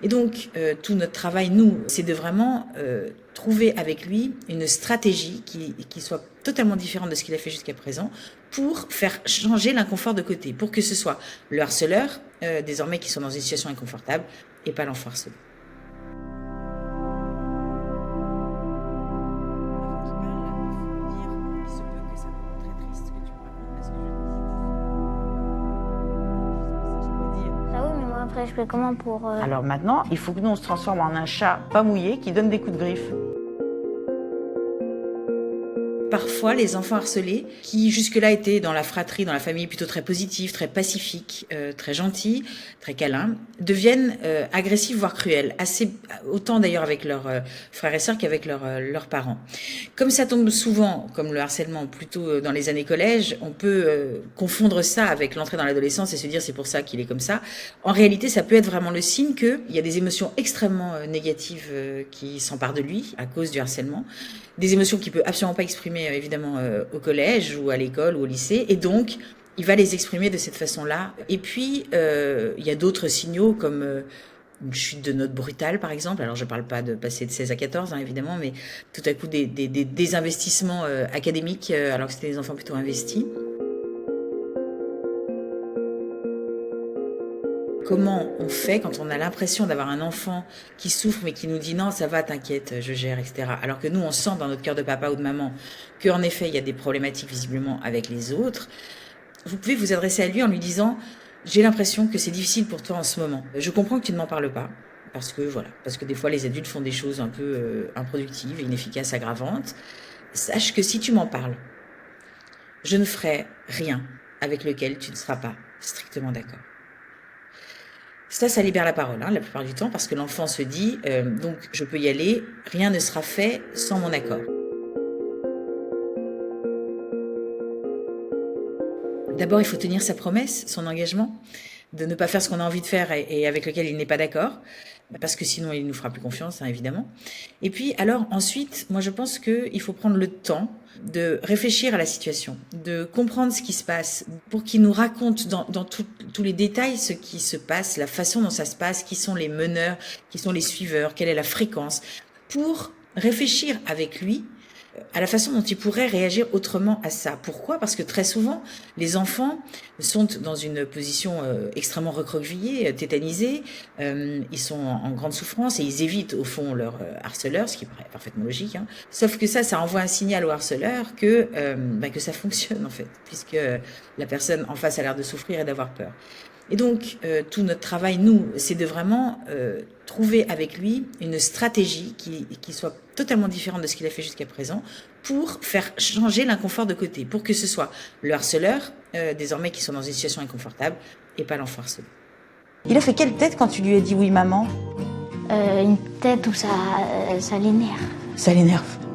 Et donc, tout notre travail, nous, c'est de vraiment trouver avec lui une stratégie qui soit totalement différente de ce qu'il a fait jusqu'à présent pour faire changer l'inconfort de côté, pour que ce soit le harceleur, désormais, qui soit dans une situation inconfortable et pas l'enfant harcelé. Après, je fais comment pour... Alors maintenant, il faut que nous on se transforme en un chat pas mouillé qui donne des coups de griffe. Parfois, les enfants harcelés, qui jusque-là étaient dans la fratrie, dans la famille plutôt très positive, très pacifique, très gentils, très câlins, deviennent agressifs, voire cruels. Autant d'ailleurs avec leurs frères et sœurs qu'avec leurs parents. Comme ça tombe souvent, comme le harcèlement plutôt dans les années collège, on peut confondre ça avec l'entrée dans l'adolescence et se dire c'est pour ça qu'il est comme ça. En réalité, ça peut être vraiment le signe qu'il y a des émotions extrêmement négatives qui s'emparent de lui à cause du harcèlement. Des émotions qu'il peut absolument pas exprimer évidemment au collège ou à l'école ou au lycée, et donc il va les exprimer de cette façon-là. Et puis il y a d'autres signaux comme une chute de notes brutale par exemple. Alors je parle pas de passer de 16 à 14 évidemment, mais tout à coup des investissements académiques alors que c'était des enfants plutôt investis. Comment on fait quand on a l'impression d'avoir un enfant qui souffre mais qui nous dit non, ça va, t'inquiète, je gère, etc. Alors que nous, on sent dans notre cœur de papa ou de maman qu'en effet, il y a des problématiques visiblement avec les autres. Vous pouvez vous adresser à lui en lui disant j'ai l'impression que c'est difficile pour toi en ce moment. Je comprends que tu ne m'en parles pas. Parce que des fois les adultes font des choses un peu improductives, inefficaces, aggravantes. Sache que si tu m'en parles, je ne ferai rien avec lequel tu ne seras pas strictement d'accord. Ça libère la parole, la plupart du temps, parce que l'enfant se dit donc je peux y aller, rien ne sera fait sans mon accord. D'abord, il faut tenir sa promesse, son engagement, de ne pas faire ce qu'on a envie de faire et avec lequel il n'est pas d'accord, parce que sinon il nous fera plus confiance, évidemment. Et puis, alors ensuite, moi je pense qu'il faut prendre le temps de réfléchir à la situation, de comprendre ce qui se passe, pour qu'il nous raconte dans tous les détails ce qui se passe, la façon dont ça se passe, qui sont les meneurs, qui sont les suiveurs, quelle est la fréquence, pour réfléchir avec lui à la façon dont ils pourraient réagir autrement à ça. Pourquoi ? Parce que très souvent, les enfants sont dans une position extrêmement recroquevillée, tétanisée, ils sont en grande souffrance et ils évitent au fond leur harceleur, ce qui paraît parfaitement logique. Sauf que ça envoie un signal au harceleur que ça fonctionne en fait, puisque la personne en face a l'air de souffrir et d'avoir peur. Et donc, tout notre travail, nous, c'est de vraiment trouver avec lui une stratégie qui soit totalement différente de ce qu'il a fait jusqu'à présent pour faire changer l'inconfort de côté, pour que ce soit le harceleur, désormais, qui soit dans une situation inconfortable et pas l'enfant harcelé. Il a fait quelle tête quand tu lui as dit oui maman ? Une tête où ça l'énerve. Ça l'énerve.